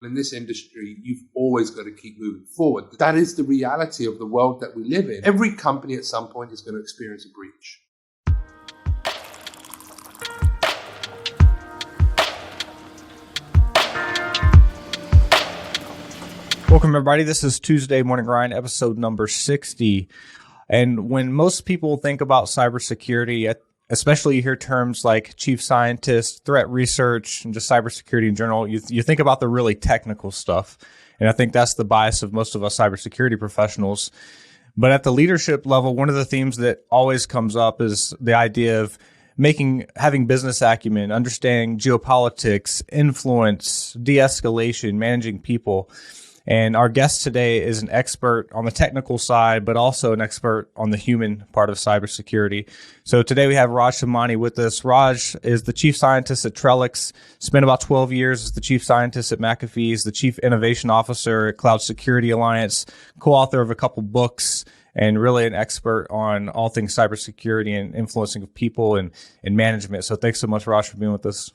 In this industry, you've always got to keep moving forward. That is the reality of the world that we live in. Every company at some point is going to experience a breach. Welcome, everybody. This is Tuesday Morning Grind, episode number 60. And when most people think about cybersecurity, especially you hear terms like chief scientist, threat research, and just cybersecurity in general, you think about the really technical stuff. And I think that's the bias of most of us cybersecurity professionals. But at the leadership level, one of the themes that always comes up is the idea of having business acumen, understanding geopolitics, influence, de-escalation, managing people. And our guest today is an expert on the technical side, but also an expert on the human part of cybersecurity. So today we have Raj Samani with us. Raj is the chief scientist at Trellix, spent about 12 years as the chief scientist at McAfee, is the chief innovation officer at Cloud Security Alliance, co-author of a couple books, and really an expert on all things cybersecurity and influencing of people and management. So thanks so much, Raj, for being with us.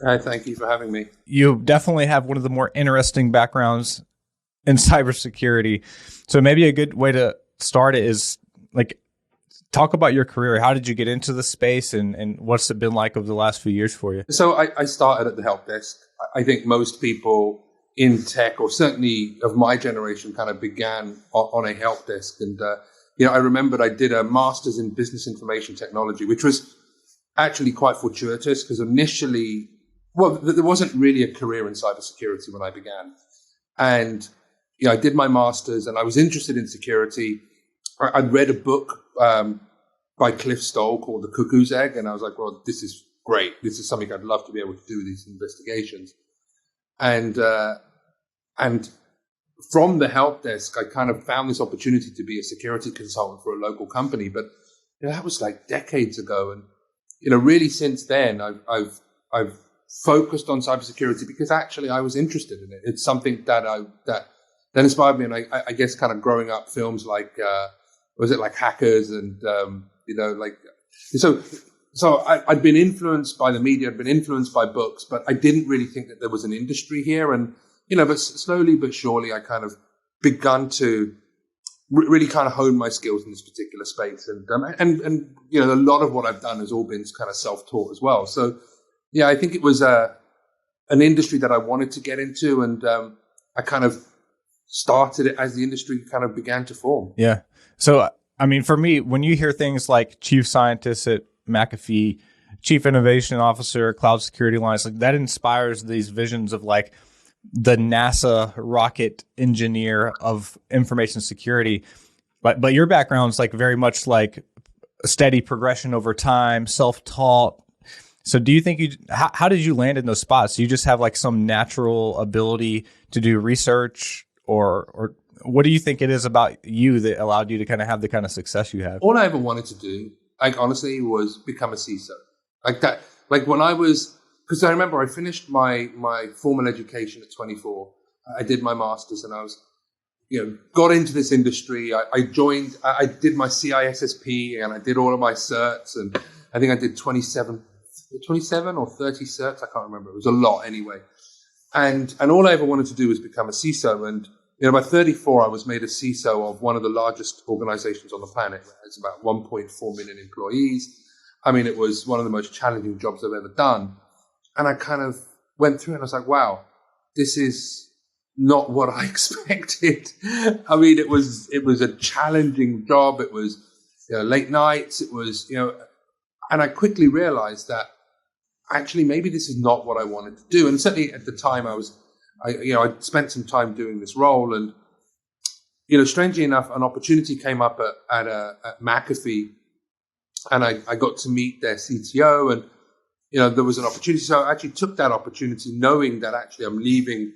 Thank you for having me. You definitely have one of the more interesting backgrounds in cybersecurity. So maybe a good way to start it is talk about your career. How did you get into the space and what's it been like over the last few years for you? So I started at the help desk. I think most people in tech, or certainly of my generation, kind of began on a help desk. And, I remembered I did a master's in business information technology, which was actually quite fortuitous because initially, there wasn't really a career in cybersecurity when I began. And I did my master's and I was interested in security. I'd read a book by Cliff Stoll called The Cuckoo's Egg. And I was like, well, this is great. This is something I'd love to be able to do, these investigations. And from the help desk, I kind of found this opportunity to be a security consultant for a local company. But that was like decades ago. And, really since then, I've focused on cybersecurity because actually I was interested in it. It's something that inspired me. And I guess kind of growing up, films like, Hackers and, so I'd been influenced by the media, I'd been influenced by books, but I didn't really think that there was an industry here. And, but slowly but surely I kind of begun to really kind of hone my skills in this particular space. And a lot of what I've done has all been kind of self-taught as well. So, yeah, I think it was an industry that I wanted to get into, and I kind of started it as the industry kind of began to form. Yeah. So, I mean, for me, when you hear things like chief scientist at McAfee, chief innovation officer, Cloud Security Alliance, that inspires these visions of the NASA rocket engineer of information security. But your background's very much a steady progression over time, self-taught. So do you think how did you land in those spots? Do you just have some natural ability to do research, or what do you think it is about you that allowed you to kind of have the kind of success you have? All I ever wanted to do, honestly, was become a CISO. When I was, because I remember I finished my formal education at 24. I did my master's and I was, got into this industry. I joined, I did my CISSP and I did all of my certs, and I think I did 27 or 30 certs. I can't remember. It was a lot anyway. And all I ever wanted to do was become a CISO. And, by 34, I was made a CISO of one of the largest organizations on the planet. It's about 1.4 million employees. I mean, it was one of the most challenging jobs I've ever done. And I kind of went through and I was like, wow, this is not what I expected. I mean, it was a challenging job. It was late nights. It was, and I quickly realized that actually maybe this is not what I wanted to do. And certainly at the time I'd spent some time doing this role, and, strangely enough, an opportunity came up at McAfee, and I got to meet their CTO, and, there was an opportunity. So I actually took that opportunity knowing that actually I'm leaving,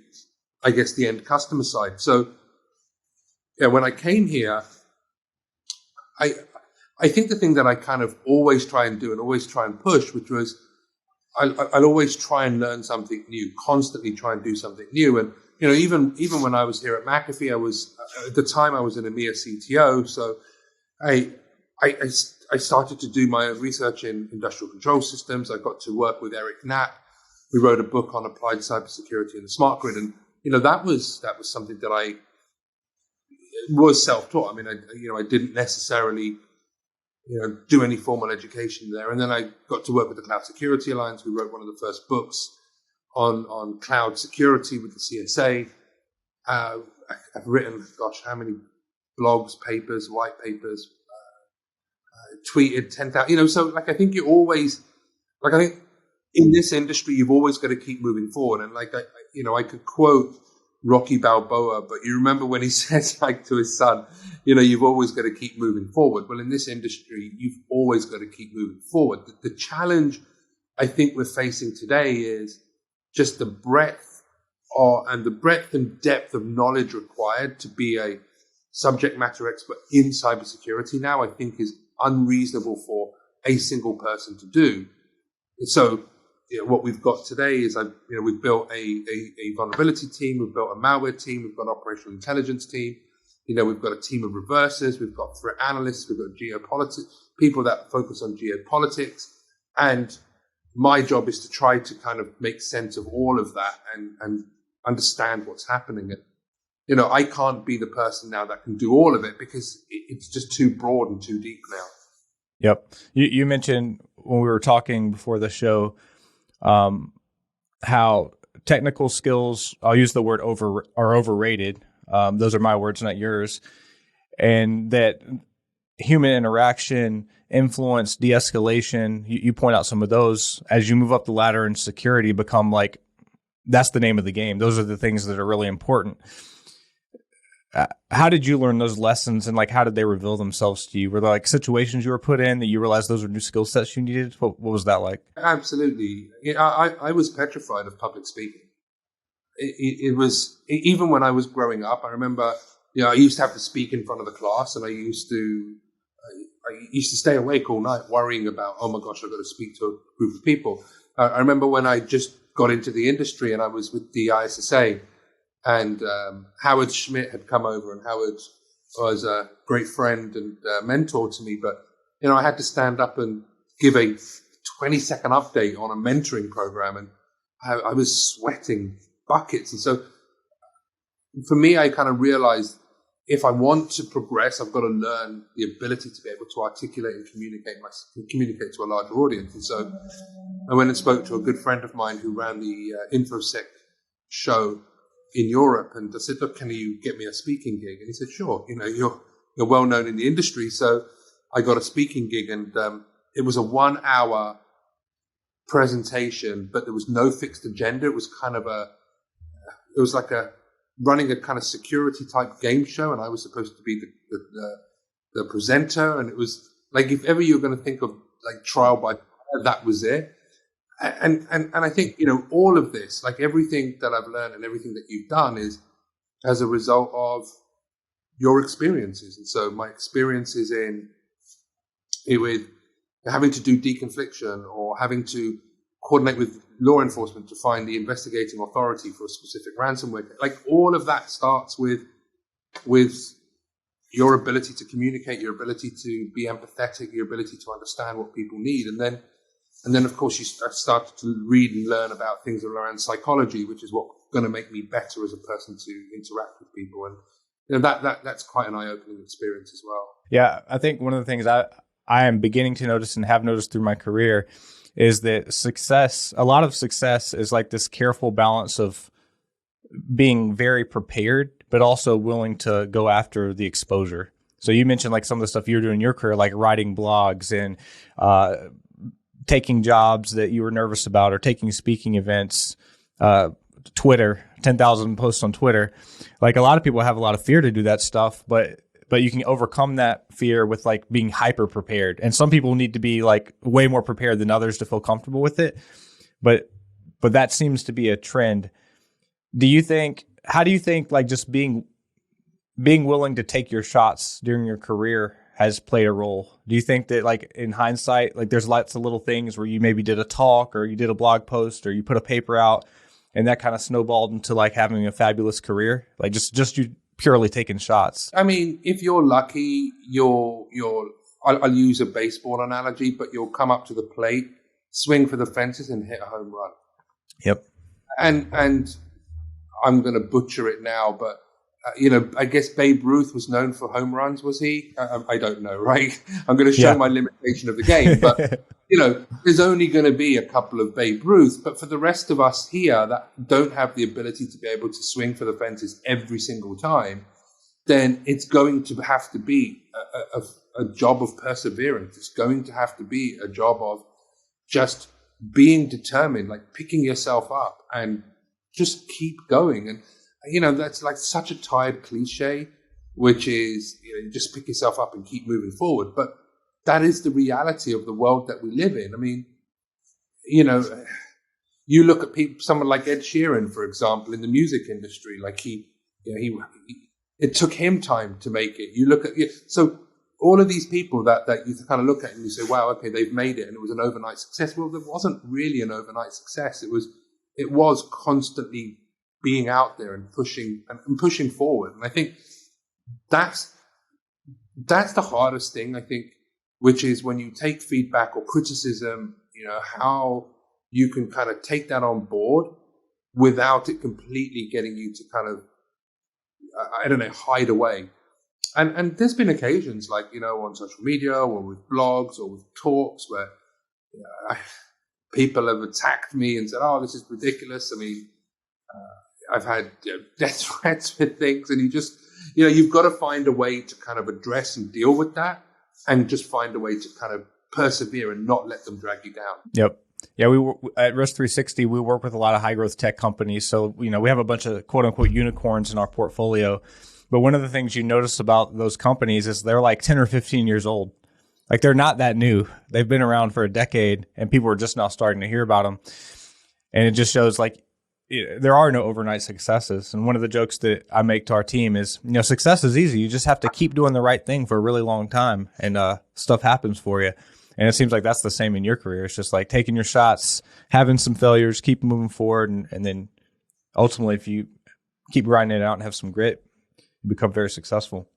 I guess, the end customer side. So when I came here, I think the thing that I kind of always try and do and always try and push, which was I'll always try and learn something new, constantly try and do something new. And, even when I was here at McAfee, at the time I was an EMEA CTO. So I started to do my own research in industrial control systems. I got to work with Eric Knapp. We wrote a book on applied cybersecurity and the smart grid. And that was something that I was self-taught. I mean, I didn't necessarily, do any formal education there. And then I got to work with the Cloud Security Alliance. We wrote one of the first books on cloud security with the CSA. I've written, how many blogs, papers, white papers, tweeted 10,000, so I think you always, I think in this industry, you've always got to keep moving forward. And I could quote Rocky Balboa, but you remember when he says to his son, you've always got to keep moving forward. Well, in this industry, you've always got to keep moving forward. The challenge I think we're facing today is just the breadth and depth of knowledge required to be a subject matter expert in cybersecurity now, I think is unreasonable for a single person to do. So, what we've got today is, we've built a vulnerability team, we've built a malware team, we've got an operational intelligence team, we've got a team of reversers, we've got threat analysts, we've got geopolitics, people that focus on geopolitics. And my job is to try to kind of make sense of all of that and understand what's happening. And, I can't be the person now that can do all of it because it's just too broad and too deep now. Yep. You mentioned when we were talking before the show, how technical skills, I'll use the word are overrated. Those are my words, not yours. And that human interaction, influence, de-escalation, you point out some of those as you move up the ladder in security become that's the name of the game. Those are the things that are really important. How did you learn those lessons, and how did they reveal themselves to you? Were there situations you were put in that you realized those were new skill sets you needed? What was that like? Absolutely. I was petrified of public speaking. It was, even when I was growing up, I remember, I used to have to speak in front of the class, and I used to stay awake all night worrying about, oh my gosh, I've got to speak to a group of people. I remember when I just got into the industry and I was with the ISSA, and Howard Schmidt had come over, and Howard was a great friend and mentor to me. But, I had to stand up and give a 20-second update on a mentoring program, and I was sweating buckets. And so for me, I kind of realized if I want to progress, I've got to learn the ability to be able to articulate and communicate to a larger audience. And so I went and spoke to a good friend of mine who ran the InfoSec show in Europe, and I said, look, can you get me a speaking gig? And he said, sure, you're well known in the industry. So I got a speaking gig, and it was a 1-hour presentation, but there was no fixed agenda. It was kind of running a kind of security type game show, and I was supposed to be the presenter. And it was if ever you're going to think of trial by fire, that was it. And I think, all of this, everything that I've learned and everything that you've done is as a result of your experiences. And so my experiences with having to do deconfliction or having to coordinate with law enforcement to find the investigating authority for a specific ransomware, all of that starts with your ability to communicate, your ability to be empathetic, your ability to understand what people need. And then, of course, you start to read and learn about things around psychology, which is what's going to make me better as a person to interact with people. And that's quite an eye-opening experience as well. Yeah, I think one of the things I am beginning to notice and have noticed through my career is that a lot of success is this careful balance of being very prepared, but also willing to go after the exposure. So you mentioned some of the stuff you're doing in your career, writing blogs and taking jobs that you were nervous about, or taking speaking events, Twitter, 10,000 posts on Twitter. A lot of people have a lot of fear to do that stuff, but you can overcome that fear with being hyper prepared. And some people need to be way more prepared than others to feel comfortable with it. But that seems to be a trend. How do you think just being willing to take your shots during your career has played a role? Do you think that in hindsight, there's lots of little things where you maybe did a talk or you did a blog post or you put a paper out and that kind of snowballed into having a fabulous career? Just you purely taking shots. I mean, if you're lucky, I'll use a baseball analogy, but you'll come up to the plate, swing for the fences and hit a home run. Yep. And I'm going to butcher it now, but I guess Babe Ruth was known for home runs, was he? I don't know, right? I'm going to show my limitation of the game, but there's only going to be a couple of Babe Ruth, but for the rest of us here that don't have the ability to be able to swing for the fences every single time, then it's going to have to be a job of perseverance. It's going to have to be a job of just being determined, like picking yourself up and just keep going. And that's like such a tired cliche, which is just pick yourself up and keep moving forward. But that is the reality of the world that we live in. I mean, you look at someone like Ed Sheeran, for example, in the music industry. Like it took him time to make it. You look at so all of these people that you kind of look at and you say, wow, okay, they've made it, and it was an overnight success. Well, there wasn't really an overnight success. It was constantly being out there and pushing forward. And I think that's the hardest thing, I think, which is when you take feedback or criticism, how you can kind of take that on board without it completely getting you to kind of, I don't know, hide away. And there's been occasions like, on social media or with blogs or with talks where people have attacked me and said, oh, this is ridiculous. I mean, I've had death threats with things, and you just, you've got to find a way to kind of address and deal with that, and just find a way to kind of persevere and not let them drag you down. Yep. Yeah, we at Risk 360, we work with a lot of high growth tech companies. So, we have a bunch of quote unquote unicorns in our portfolio. But one of the things you notice about those companies is they're like 10 or 15 years old. Like they're not that new. They've been around for a decade, and people are just now starting to hear about them. And it just shows like there are no overnight successes. And one of the jokes that I make to our team is, success is easy. You just have to keep doing the right thing for a really long time, and stuff happens for you. And it seems like that's the same in your career. It's just like taking your shots, having some failures, keep moving forward. And then ultimately, if you keep grinding it out and have some grit, you become very successful.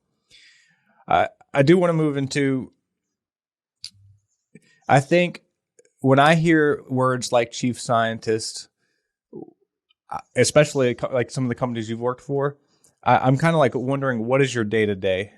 I do want to move into, I think when I hear words like chief scientist, especially like some of the companies you've worked for, I'm kind of like wondering, what is your day-to-day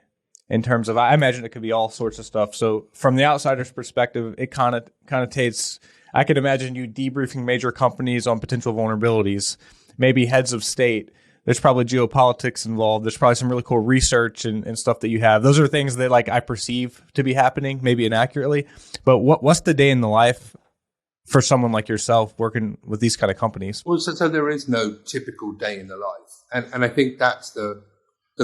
in terms of, I imagine it could be all sorts of stuff. So from the outsider's perspective, it connotates, I could imagine you debriefing major companies on potential vulnerabilities, maybe heads of state. There's probably geopolitics involved. There's probably some really cool research and stuff that you have. Those are things that like I perceive to be happening, maybe inaccurately. But what's the day in the life for someone like yourself working with these kind of companies? Well, so there is no typical day in the life. And I think that's the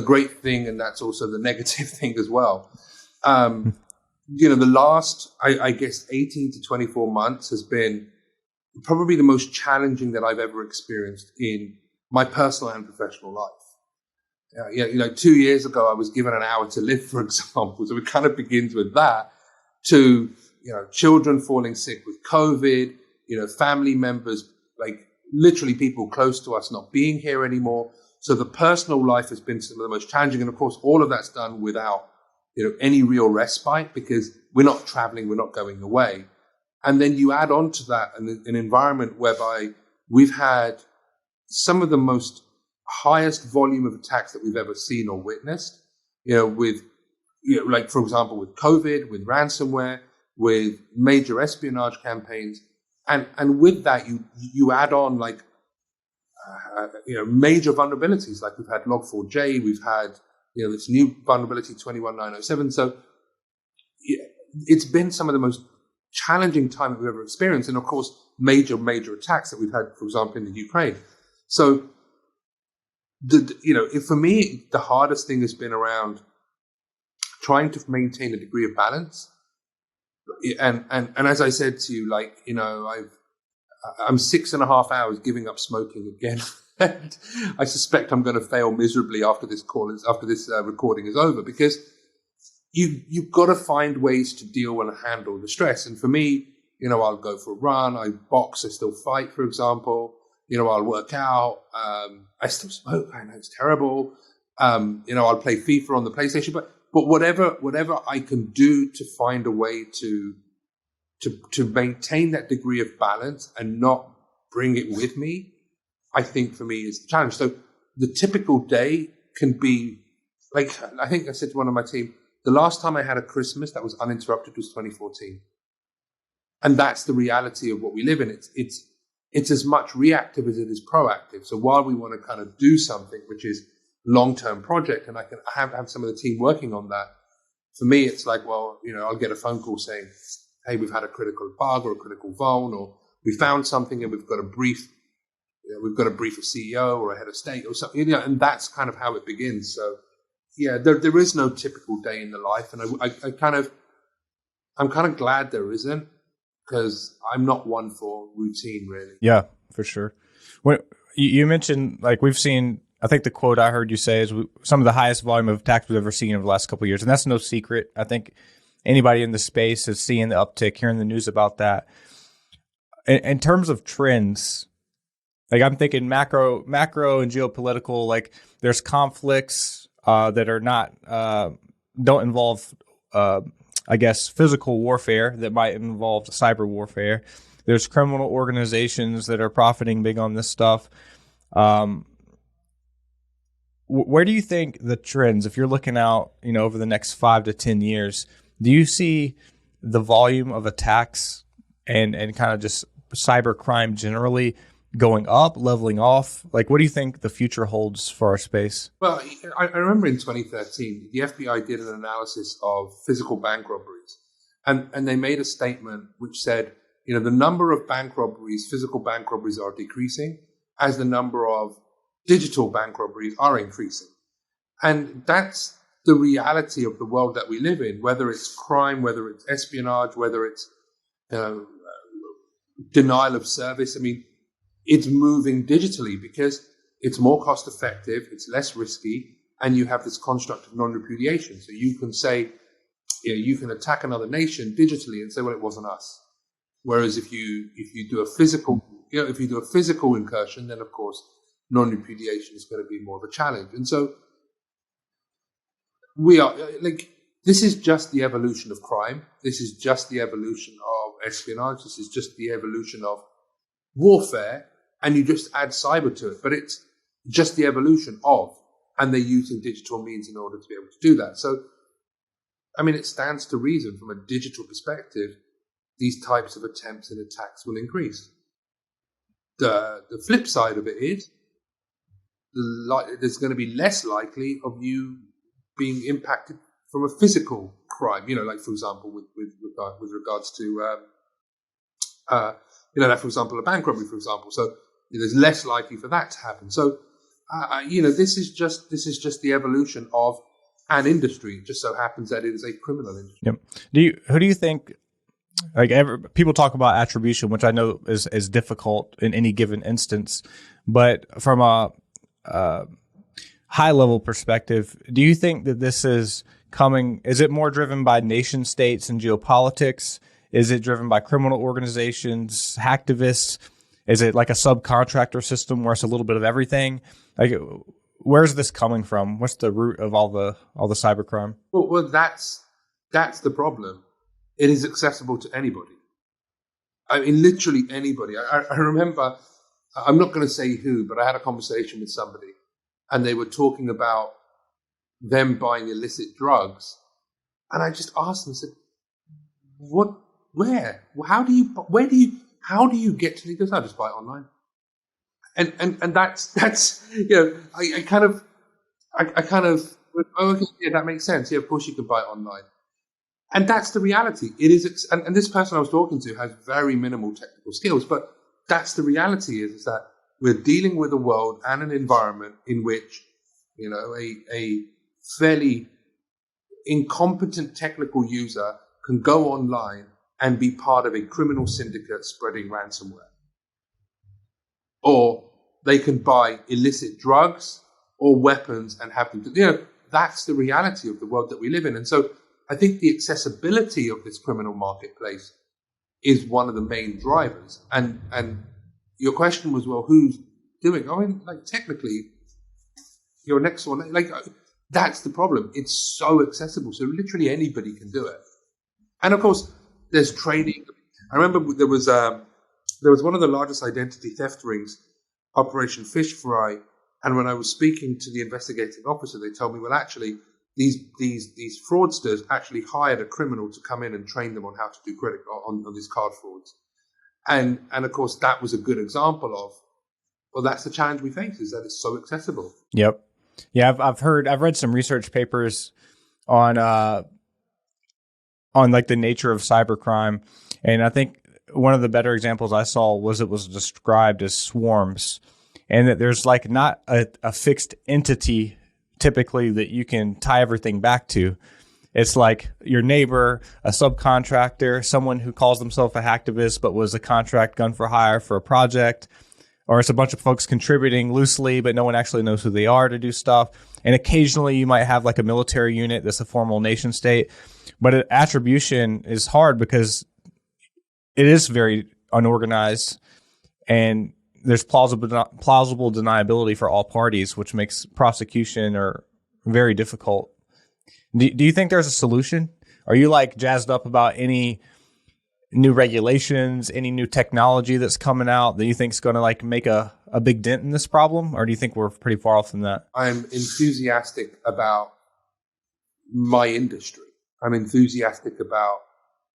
great thing, and that's also the negative thing as well. The last, I guess, 18 to 24 months has been probably the most challenging that I've ever experienced in my personal and professional life. 2 years ago, I was given an hour to live, for example. So it kind of begins with that, to, children falling sick with COVID, family members, like literally people close to us not being here anymore. So the personal life has been some of the most challenging. And of course, all of that's done without, any real respite, because we're not traveling, we're not going away. And then you add on to that an environment whereby we've had some of the most highest volume of attacks that we've ever seen or witnessed, like, for example, with COVID, with ransomware, with major espionage campaigns. And with that, you add on like, major vulnerabilities. Like we've had Log4j, we've had, this new vulnerability 21907. So it's been some of the most challenging time that we've ever experienced. And of course, major attacks that we've had, for example, in the Ukraine. So, for me, the hardest thing has been around trying to maintain a degree of balance. And as I said to you, like, I'm 6.5 hours giving up smoking again. And I suspect I'm going to fail miserably after this recording is over, because you've got to find ways to deal and handle the stress. And for me, I'll go for a run, I box, I still fight, for example. I'll work out. I still smoke. I know it's terrible. I'll play FIFA on the PlayStation. But whatever I can do to find a way to maintain that degree of balance and not bring it with me, I think for me is the challenge. So the typical day can be like, I think I said to one of my team, the last time I had a Christmas that was uninterrupted was 2014. And that's the reality of what we live in. It's as much reactive as it is proactive. So while we want to kind of do something, which is long-term project, and I can have some of the team working on that, for me, it's like, well, I'll get a phone call saying, hey, we've had a critical bug or a critical vuln, or we found something and we've got a brief a CEO or a head of state or something, and that's kind of how it begins. So yeah, there is no typical day in the life. And I'm kind of glad there isn't, because I'm not one for routine, really. Yeah, for sure. When you mentioned, like, we've seen, I think the quote I heard you say is some of the highest volume of attacks we've ever seen over the last couple of years. And that's no secret. I think anybody in the space is seeing the uptick, hearing the news about that. In terms of trends, like, I'm thinking macro and geopolitical, like, there's conflicts that are not, don't involve, I guess, physical warfare that might involve cyber warfare. There's criminal organizations that are profiting big on this stuff. Where do you think the trends, if you're looking out, over the next 5 to 10 years, do you see the volume of attacks and kind of just cyber crime generally going up, leveling off? Like, what do you think the future holds for our space? Well, I remember in 2013, the FBI did an analysis of physical bank robberies, and they made a statement which said, the number of physical bank robberies are decreasing as the number of digital bank robberies are increasing. And that's the reality of the world that we live in, whether it's crime, whether it's espionage, whether it's denial of service. I mean, it's moving digitally because it's more cost effective, it's less risky, and you have this construct of non-repudiation. So you can say, you can attack another nation digitally and say, well, it wasn't us. Whereas if you do a physical, incursion, then of course non-repudiation is going to be more of a challenge. And so we are like, this is just the evolution of crime. This is just the evolution of espionage. This is just the evolution of warfare. And you just add cyber to it, but it's just the evolution of, and they're using digital means in order to be able to do that. So, I mean, it stands to reason from a digital perspective, these types of attempts and attacks will increase. The flip side of it is there's going to be less likely of you being impacted from a physical crime, like, for example, with regards to, like, for example, a bank robbery, for example. So there's less likely for that to happen. So, this is just the evolution of an industry. It just so happens that it is a criminal industry. Yep. Who do you think, like, people talk about attribution, which I know is difficult in any given instance, but from a high level perspective, do you think that this is coming? Is it more driven by nation states and geopolitics? Is it driven by criminal organizations, hacktivists? Is it like a subcontractor system where it's a little bit of everything? Like, where's this coming from? What's the root of all the cybercrime? Well, that's the problem. It is accessible to anybody. I mean, literally anybody. I remember, I'm not going to say who, but I had a conversation with somebody, and they were talking about them buying illicit drugs, and I just asked them, I said, "What? Where? How do you get to?" He goes, "I just buy it online." And that's I kind of oh, okay, yeah, that makes sense. Yeah, of course you can buy it online. And that's the reality. It is, and this person I was talking to has very minimal technical skills, but that's the reality is that we're dealing with a world and an environment in which, a fairly incompetent technical user can go online and be part of a criminal syndicate spreading ransomware. Or they can buy illicit drugs or weapons and have them, that's the reality of the world that we live in. And so I think the accessibility of this criminal marketplace is one of the main drivers. And your question was, well, who's doing it? I mean, like, technically, your next one, like, that's the problem. It's so accessible. So literally anybody can do it. And of course, there's training. I remember there was one of the largest identity theft rings Operation Fish Fry. And when I was speaking to the investigating officer, they told me, well, actually, these fraudsters actually hired a criminal to come in and train them on how to do credit on these card frauds. And of course, that was a good example of, well, that's the challenge we face, is that it's so accessible. Yep. Yeah, I've read some research papers on like the nature of cybercrime, and I think one of the better examples I saw was it was described as swarms, and that there's like not a fixed entity typically that you can tie everything back to. It's like your neighbor, a subcontractor, someone who calls themselves a hacktivist but was a contract gun for hire for a project, or it's a bunch of folks contributing loosely, but no one actually knows who they are to do stuff. And occasionally you might have like a military unit that's a formal nation state. But attribution is hard because it is very unorganized, and there's plausible deniability for all parties, which makes prosecution or very difficult. Do you think there's a solution? Are you like jazzed up about any new regulations, any new technology that's coming out that you think is going to like make a big dent in this problem? Or do you think we're pretty far off from that? I'm enthusiastic about my industry. I'm enthusiastic about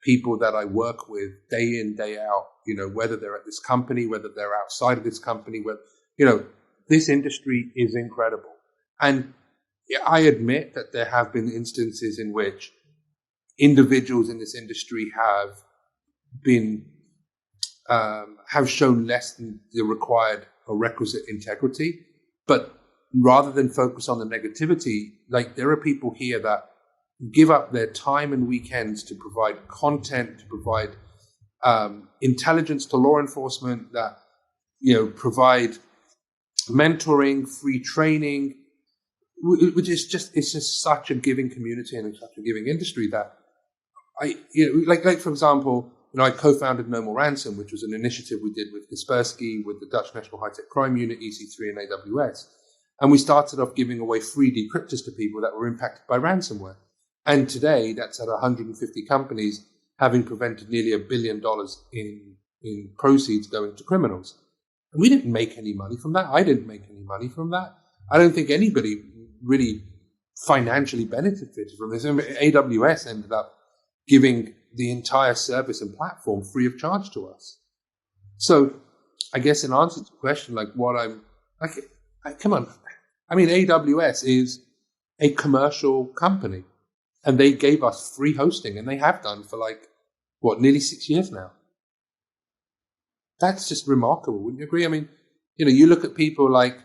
people that I work with day in, day out, whether they're at this company, whether they're outside of this company, this industry is incredible. And I admit that there have been instances in which individuals in this industry have shown less than the required or requisite integrity. But rather than focus on the negativity, like there are people here that give up their time and weekends to provide content, to provide intelligence to law enforcement, that provide mentoring, free training, which is just such a giving community and such a giving industry that like for example, I co-founded No More Ransom, which was an initiative we did with Kaspersky, with the Dutch National High Tech Crime Unit, EC3, and AWS, and we started off giving away free decryptors to people that were impacted by ransomware. And today, that's at 150 companies, having prevented nearly $1 billion in proceeds going to criminals. And we didn't make any money from that. I didn't make any money from that. I don't think anybody really financially benefited from this. AWS ended up giving the entire service and platform free of charge to us. So I guess in answer to the question, like what I'm like, come on. I mean, AWS is a commercial company, and they gave us free hosting, and they have done for nearly 6 years now. That's just remarkable, wouldn't you agree? I mean, you look at people like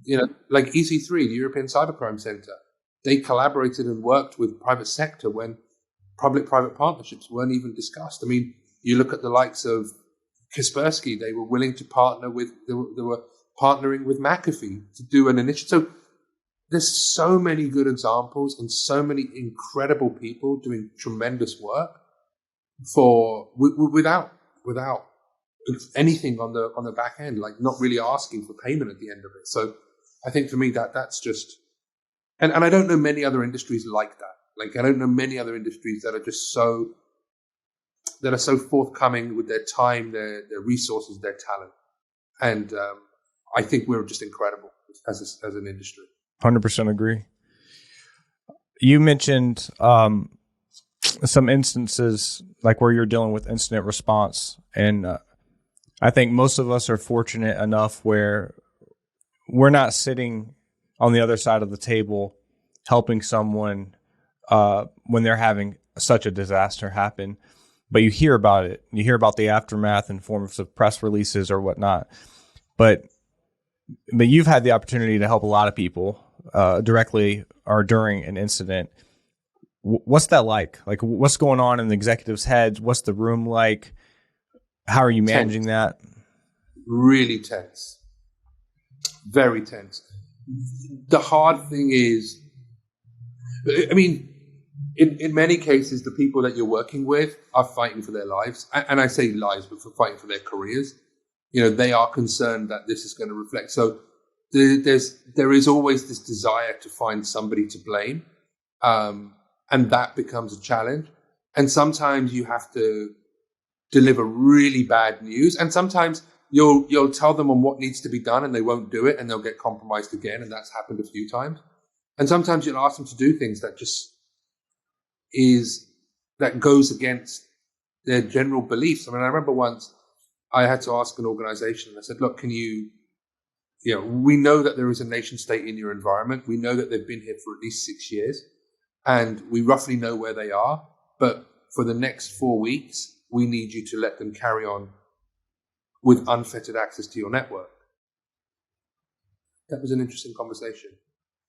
EC3, the European Cybercrime Center. They collaborated and worked with private sector when public-private partnerships weren't even discussed. I mean, you look at the likes of Kaspersky, they were willing to partner with, they were partnering with McAfee to do an initiative. So there's so many good examples and so many incredible people doing tremendous work without anything on the back end, like not really asking for payment at the end of it. So I think for me that's just, and I don't know many other industries like that. Like I don't know many other industries that are just so forthcoming with their time, their resources, their talent. And I think we're just incredible as an industry. 100% agree. You mentioned some instances like where you're dealing with incident response, and I think most of us are fortunate enough where we're not sitting on the other side of the table helping someone when they're having such a disaster happen, but you hear about it. You hear about the aftermath in forms of press releases or whatnot. But you've had the opportunity to help a lot of people directly or during an incident. What's that like? Like, what's going on in the executives' heads? What's the room like? How are you managing that? Really tense. Very tense. The hard thing is, I mean, in many cases, the people that you're working with are fighting for their lives. And I say lives, but for fighting for their careers. They are concerned that this is going to reflect. So there is always this desire to find somebody to blame. And that becomes a challenge. And sometimes you have to deliver really bad news. And sometimes you'll tell them on what needs to be done and they won't do it and they'll get compromised again. And that's happened a few times. And sometimes you'll ask them to do things that just that goes against their general beliefs. I mean, I remember once I had to ask an organization, I said, look, we know that there is a nation state in your environment. We know that they've been here for at least 6 years and we roughly know where they are. But for the next 4 weeks, we need you to let them carry on with unfettered access to your network. That was an interesting conversation.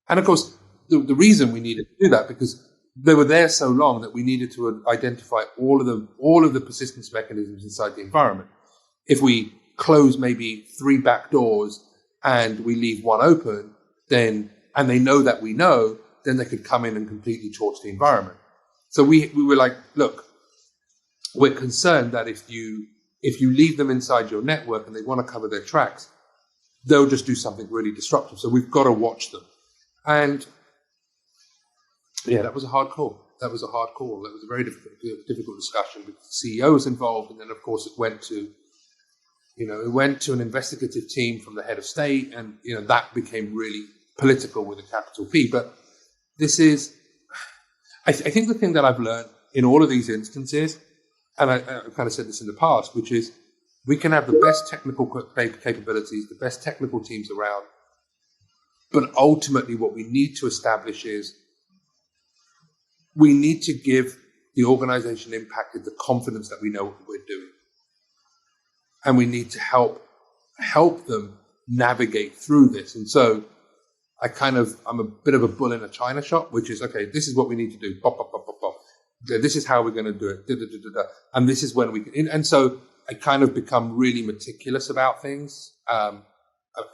And of course, the reason we needed to do that, because they were there so long that we needed to identify all of the persistence mechanisms inside the environment. If we close maybe 3 back doors and we leave one open, and they know that we know, then they could come in and completely torch the environment. So we were like, look, we're concerned that if you leave them inside your network and they want to cover their tracks, they'll just do something really disruptive. So we've got to watch them. And yeah, that was a hard call. That was a very difficult discussion because the CEO was involved. And then, of course, it went to an investigative team from the head of state. And, that became really political with a capital P. But I think the thing that I've learned in all of these instances, and I kind of said this in the past, which is we can have the best technical capabilities, the best technical teams around, but ultimately what we need to establish is we need to give the organization impacted the confidence that we know what we're doing. And we need to help them navigate through this. And so I'm a bit of a bull in a china shop, which is, okay, this is what we need to do. Pop, pop, pop, pop, pop. This is how we're going to do it. Da, da, da, da, da. And this is when we can. And so I kind of become really meticulous about things,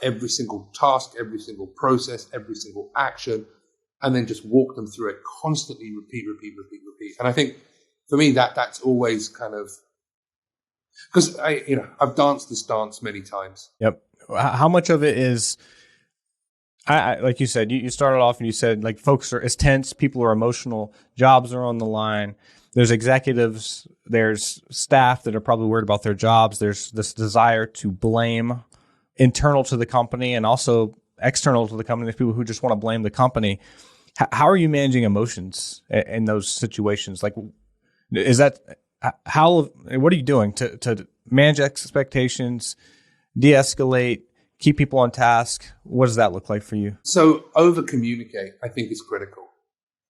every single task, every single process, every single action, and then just walk them through it constantly, repeat. And I think for me, that's always kind of, because I've danced this dance many times. Yep. How much of it is, like you said, you started off and you said like folks it's tense, people are emotional, jobs are on the line. There's executives, there's staff that are probably worried about their jobs. There's this desire to blame internal to the company and also external to the company. There's people who just want to blame the company. How are you managing emotions in those situations? Like, what are you doing to manage expectations, de-escalate, keep people on task? What does that look like for you? So over communicate, I think, is critical.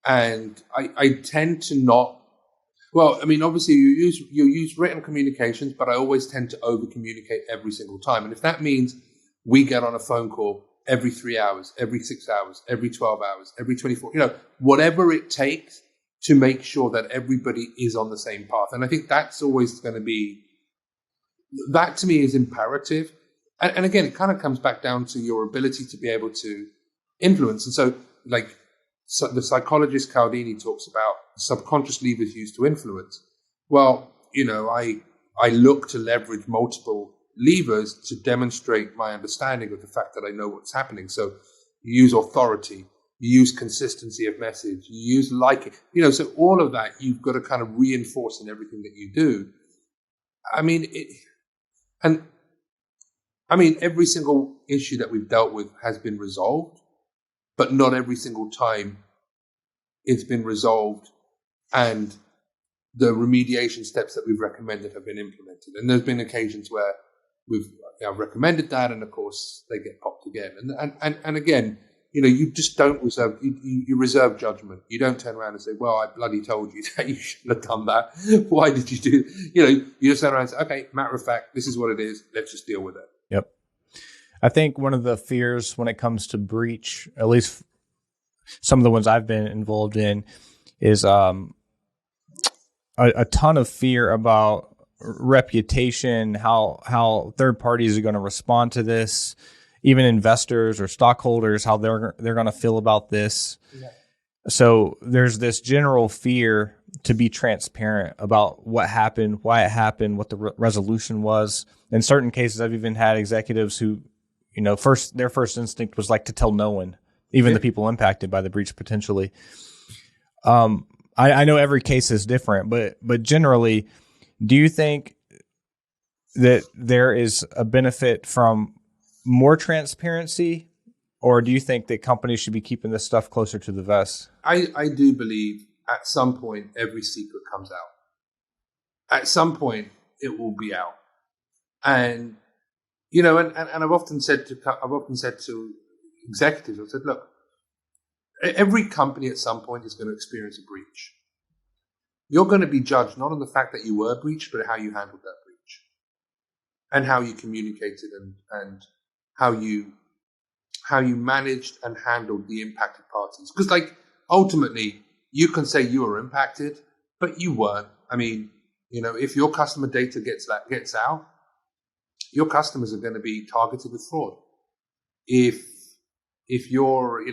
And I tend to not, well, I mean, obviously you use written communications, but I always tend to over communicate every single time. And if that means we get on a phone call every 3 hours, every 6 hours, every 12 hours, every 24, whatever it takes to make sure that everybody is on the same path. And I think that's always going to be, that to me is imperative. And again, it kind of comes back down to your ability to be able to influence. And so the psychologist Cialdini talks about subconscious levers used to influence. Well, I look to leverage multiple levers to demonstrate my understanding of the fact that I know what's happening. So you use authority, you use consistency of message, you use liking, so all of that you've got to kind of reinforce in everything that you do. Every single issue that we've dealt with has been resolved, but not every single time it's been resolved and the remediation steps that we've recommended have been implemented. And there's been occasions where we've recommended that, and of course they get popped again. And again, you just don't reserve, you reserve judgment. You don't turn around and say, well, I bloody told you that you shouldn't have done that. Why did you do, you just turn around and say, okay, matter of fact, this is what it is. Let's just deal with it. Yep. I think one of the fears when it comes to breach, at least some of the ones I've been involved in, is a ton of fear about reputation, how third parties are going to respond to this, even investors or stockholders, how they're going to feel about this. Yeah. So there's this general fear to be transparent about what happened, why it happened, what the resolution was. In certain cases, I've even had executives who, their first instinct was like to tell no one, even the people impacted by the breach potentially. I know every case is different, but generally, do you think that there is a benefit from more transparency, or do you think that companies should be keeping this stuff closer to the vest? I do believe at some point every secret comes out. At some point it will be out. And and I've often said to executives, I've said, look, every company at some point is going to experience a breach. You're going to be judged not on the fact that you were breached, but how you handled that breach and how you communicated and how you managed and handled the impacted parties. Because ultimately you can say you were impacted, but you weren't. I mean, if your customer data gets out, your customers are going to be targeted with fraud. If your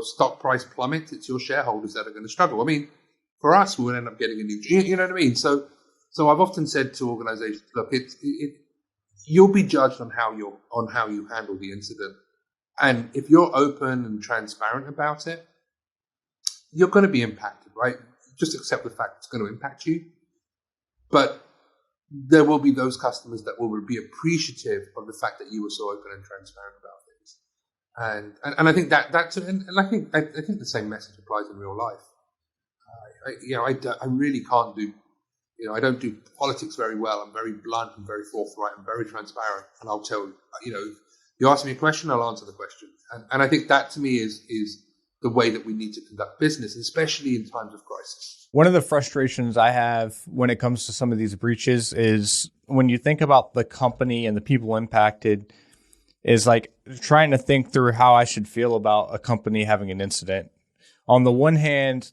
stock price plummets, it's your shareholders that are going to struggle. I mean, for us, we would end up getting a new, you know what I mean? So I've often said to organizations, look, you'll be judged on how you handle the incident. And if you're open and transparent about it, you're going to be impacted, right? Just accept the fact it's going to impact you. But there will be those customers that will be appreciative of the fact that you were so open and transparent about things. And I think I think the same message applies in real life. I really can't do, I don't do politics very well. I'm very blunt and very forthright and very transparent. And I'll tell you ask me a question, I'll answer the question. And I think that to me is the way that we need to conduct business, especially in times of crisis. One of the frustrations I have when it comes to some of these breaches is when you think about the company and the people impacted, is like trying to think through how I should feel about a company having an incident. On the one hand,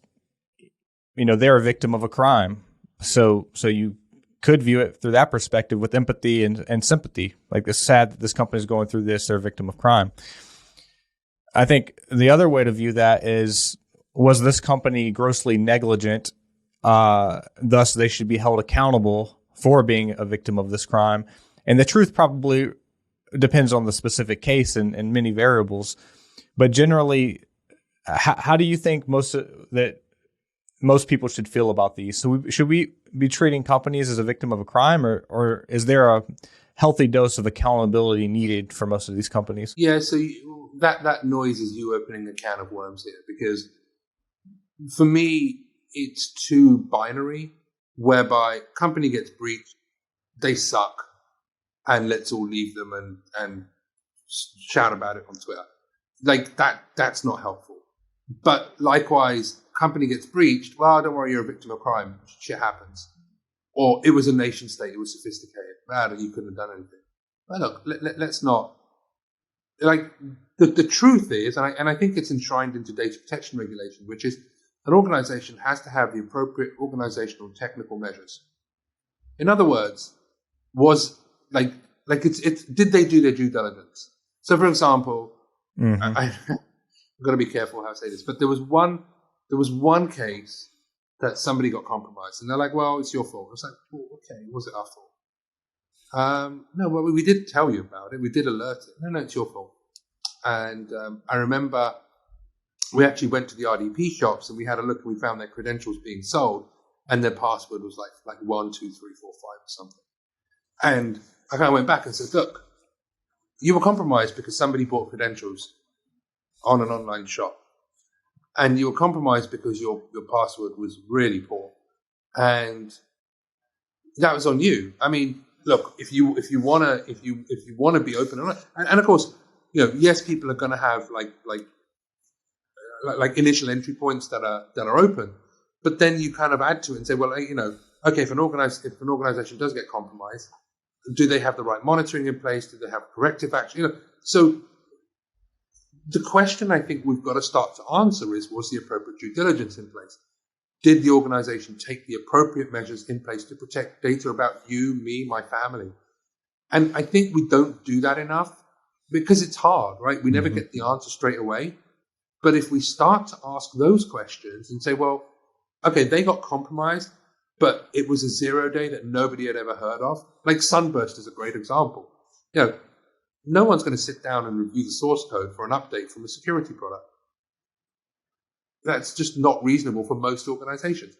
they're a victim of a crime. So you could view it through that perspective with empathy and sympathy. Like, it's sad that this company is going through this. They're a victim of crime. I think the other way to view that is, was this company grossly negligent? Thus, they should be held accountable for being a victim of this crime. And the truth probably depends on the specific case and many variables. But generally, how do you think most people should feel about these? So should we be treating companies as a victim of a crime, or is there a healthy dose of accountability needed for most of these companies? Yeah, so that noise is you opening a can of worms here, because for me, it's too binary, whereby company gets breached, they suck, and let's all leave them and shout about it on Twitter. Like that's not helpful. But likewise, company gets breached, well, don't worry, you're a victim of crime. Shit happens. Or it was a nation state, it was sophisticated. Bad, you couldn't have done anything. But look, let's not. Like, the truth is, and I think it's enshrined into data protection regulation, which is an organization has to have the appropriate organizational and technical measures. In other words, did they do their due diligence? So, for example, I've got to be careful how I say this, but there was one case that somebody got compromised, and they're like, "Well, it's your fault." I was like, well, "Okay, was it our fault?" No, well, we did tell you about it. We did alert it. No, it's your fault. And I remember we actually went to the RDP shops and we had a look, and we found their credentials being sold, and their password was like 1, 2, 3, 4, 5 or something. And I kind of went back and said, "Look, you were compromised because somebody bought credentials on an online shop. And you were compromised because your password was really poor, and that was on you. I mean, look, if you wanna be open and of course, yes, people are gonna have like initial entry points that are open, but then you kind of add to it and say, well, okay, if an organization does get compromised, do they have the right monitoring in place? Do they have corrective action? So. The question I think we've got to start to answer is, was the appropriate due diligence in place? Did the organization take the appropriate measures in place to protect data about you, me, my family? And I think we don't do that enough because it's hard, right? We never get the answer straight away. But if we start to ask those questions and say, well, okay, they got compromised, but it was a 0 day that nobody had ever heard of. Like Sunburst is a great example. No one's going to sit down and review the source code for an update from a security product. That's just not reasonable for most organizations.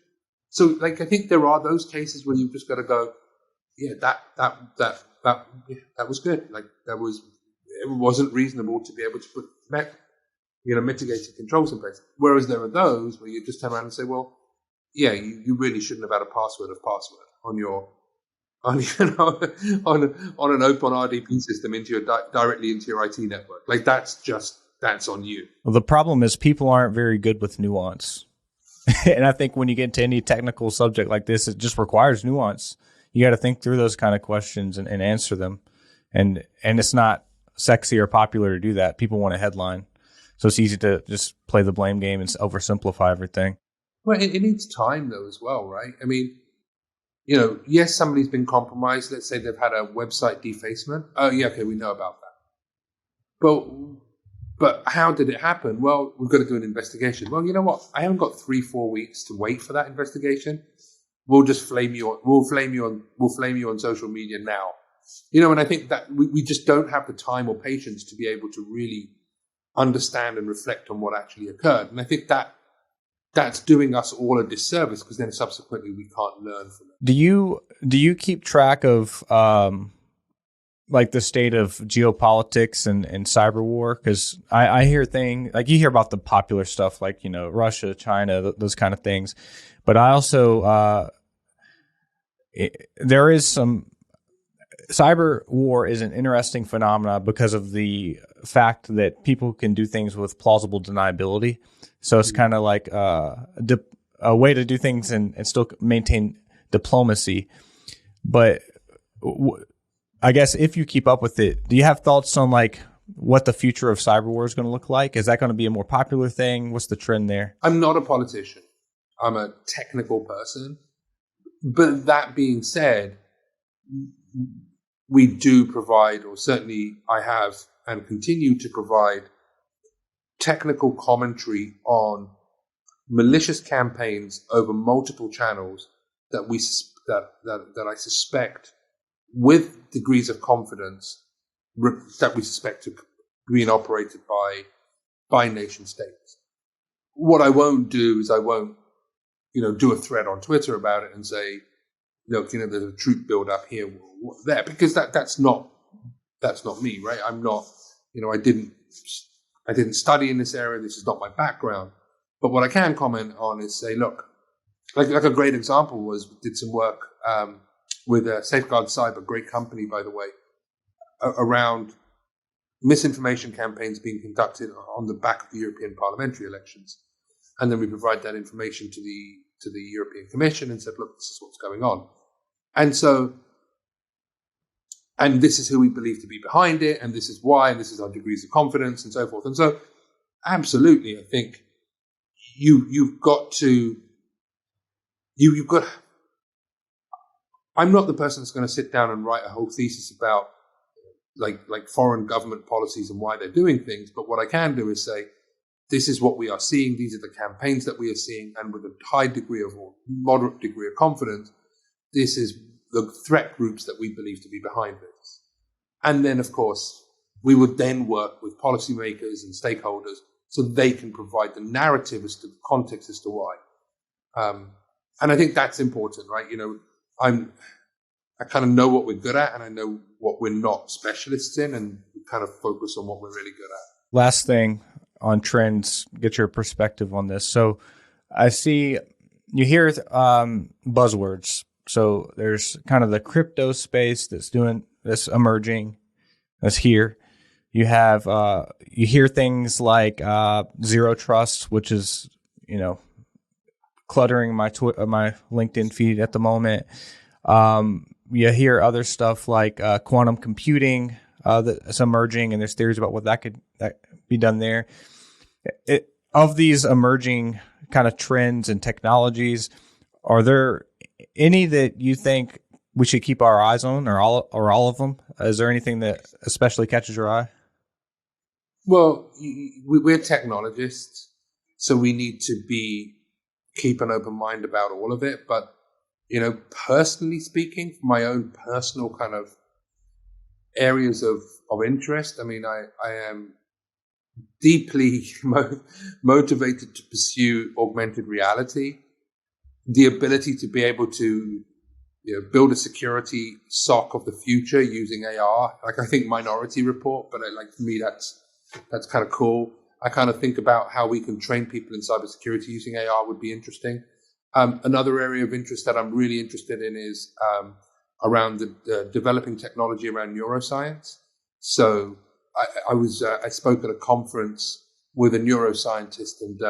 So, I think there are those cases where you've just got to go, yeah, that was good. Like it wasn't reasonable to be able to put mitigating controls in place. Whereas there are those where you just turn around and say, well, yeah, you really shouldn't have had a password on your on on an open RDP system directly into your IT network. Like that's on you. Well, the problem is people aren't very good with nuance. And I think when you get into any technical subject like this, it just requires nuance. You got to think through those kind of questions and answer them. And it's not sexy or popular to do that. People want a headline. So it's easy to just play the blame game and oversimplify everything. Well, it needs time though as well, right? I mean, yes, somebody's been compromised. Let's say they've had a website defacement. Oh, yeah, okay, we know about that. But how did it happen? Well, we've got to do an investigation. Well, you know what? I haven't got 3-4 weeks to wait for that investigation. We'll just flame you. We'll flame you on social media now. And I think that we just don't have the time or patience to be able to really understand and reflect on what actually occurred. And I think that's doing us all a disservice because then subsequently we can't learn from it. Do you keep track of like the state of geopolitics and cyber war? Because I hear things like you hear about the popular stuff like Russia, China, those kind of things, but I also there is some cyber war is an interesting phenomenon because of the fact that people can do things with plausible deniability. So it's kind of like a way to do things and still maintain diplomacy. But I guess if you keep up with it, do you have thoughts on like what the future of cyber war is going to look like? Is that going to be a more popular thing? What's the trend there? I'm not a politician. I'm a technical person. But that being said, we do provide, or certainly I have and continue to provide, technical commentary on malicious campaigns over multiple channels that I suspect, with degrees of confidence, that we suspect to be being operated by nation states. What I won't do is I won't, do a thread on Twitter about it and say, look, there's a troop build up here, there, because that's not me, right? I'm not, I didn't study in this area. This is not my background. But what I can comment on is say, look, like a great example was we did some work with Safeguard Cyber, great company, by the way, around misinformation campaigns being conducted on the back of the European parliamentary elections. And then we provide that information to the European Commission and said, look, this is what's going on. And this is who we believe to be behind it, and this is why, and this is our degrees of confidence, and so forth. And so, absolutely, I think you've got. I'm not the person that's going to sit down and write a whole thesis about like foreign government policies and why they're doing things. But what I can do is say, this is what we are seeing. These are the campaigns that we are seeing, and with a high degree of or moderate degree of confidence, this is the threat groups that we believe to be behind this. And then, of course, we would then work with policymakers and stakeholders so they can provide the narrative as to the context as to why. And I think that's important, right? I kind of know what we're good at, and I know what we're not specialists in, and we kind of focus on what we're really good at. Last thing on trends, get your perspective on this. So I see you hear buzzwords. So there's kind of the crypto space that's emerging, that's here. You have you hear things like zero trust, which is cluttering my LinkedIn feed at the moment. You hear other stuff like quantum computing that's emerging, and there's theories about what that could be done there. Of these emerging kind of trends and technologies, are there any that you think we should keep our eyes on, or all of them? Is there anything that especially catches your eye? Well, we're technologists, so we need to keep an open mind about all of it. But personally speaking, from my own personal kind of areas of interest, I mean, I am deeply motivated to pursue augmented reality, the ability to be able to build a security SOC of the future using AR. Like, I think Minority Report, but for me, that's kind of cool. I kind of think about how we can train people in cybersecurity using AR would be interesting. Another area of interest that I'm really interested in is around the developing technology around neuroscience. So I spoke at a conference with a neuroscientist, and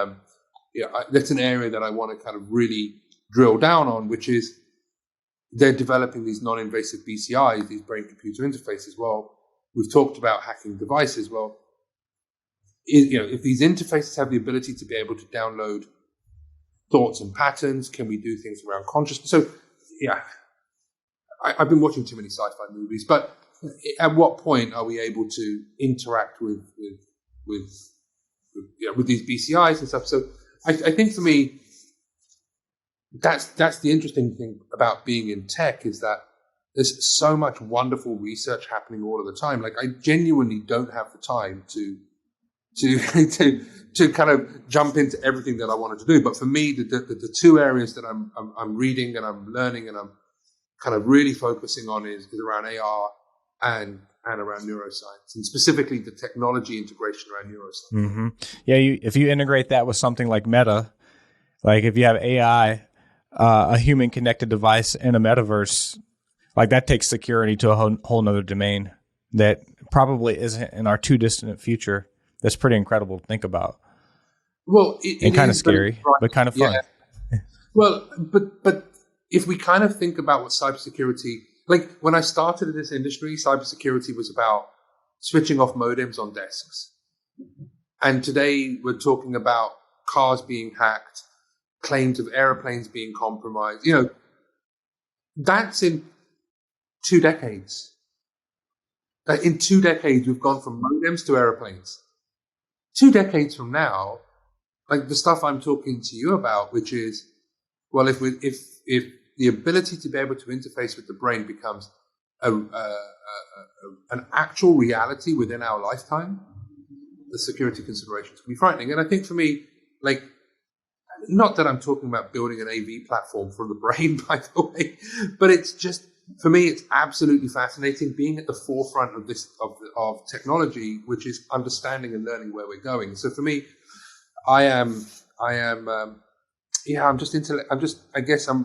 that's an area that I want to kind of really drill down on, which is they're developing these non-invasive BCIs, these brain-computer interfaces. Well, we've talked about hacking devices. Well, if these interfaces have the ability to be able to download thoughts and patterns, can we do things around consciousness? So, I've been watching too many sci-fi movies, but at what point are we able to interact with these BCIs and stuff? So, I think for me, that's the interesting thing about being in tech, is that there's so much wonderful research happening all of the time. Like, I genuinely don't have the time to kind of jump into everything that I wanted to do. But for me, the two areas that I'm reading and I'm learning and I'm kind of really focusing on is around AR and around neuroscience, and specifically the technology integration around neuroscience. Mm-hmm. Yeah, if you integrate that with something like Meta, like if you have AI, a human connected device in a metaverse, like that takes security to a whole nother domain that probably isn't in our too distant future. That's pretty incredible to think about. Well, and kind of scary, but kind of fun. Yeah. Well, but if we kind of think about what cybersecurity, like when I started in this industry, cybersecurity was about switching off modems on desks. And today we're talking about cars being hacked, claims of airplanes being compromised. That's in 2 decades. In 2 decades, we've gone from modems to airplanes. 2 decades from now, like the stuff I'm talking to you about, which is, well, if the ability to be able to interface with the brain becomes an actual reality within our lifetime, the security considerations can be frightening. And I think for me, like, not that I'm talking about building an AV platform for the brain, by the way, but it's just, for me, it's absolutely fascinating being at the forefront of this of technology, which is understanding and learning where we're going. So for me, I'm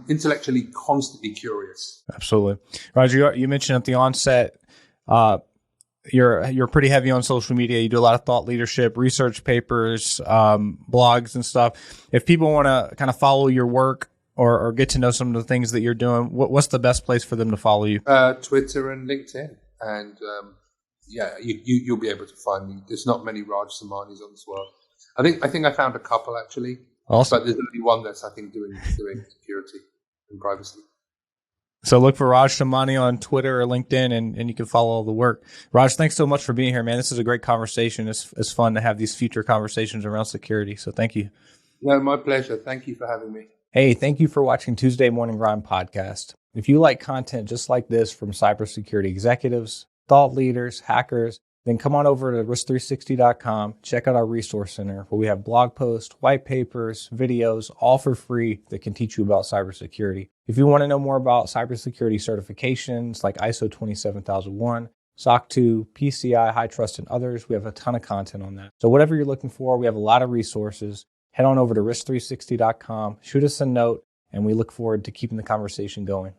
intellectually constantly curious. Absolutely, Roger. You mentioned at the onset, you're pretty heavy on social media. You do a lot of thought leadership, research papers, blogs and stuff. If people want to kind of follow your work or get to know some of the things that you're doing, what's the best place for them to follow you? Twitter and LinkedIn. And you'll be able to find me. There's not many Raj Samanis on this world. I think I found a couple actually. Awesome. But there's only one that's, I think, doing security and privacy. So look for Raj Samani on Twitter or LinkedIn, and you can follow all the work. Raj, thanks so much for being here, man. This is a great conversation. It's fun to have these future conversations around security. So thank you. No, my pleasure. Thank you for having me. Hey, thank you for watching Tuesday Morning Grind podcast. If you like content just like this from cybersecurity executives, thought leaders, hackers, then come on over to risk360.com. Check out our resource center where we have blog posts, white papers, videos, all for free that can teach you about cybersecurity. If you want to know more about cybersecurity certifications like ISO 27001, SOC 2, PCI, High Trust, and others, we have a ton of content on that. So whatever you're looking for, we have a lot of resources. Head on over to risk360.com, shoot us a note, and we look forward to keeping the conversation going.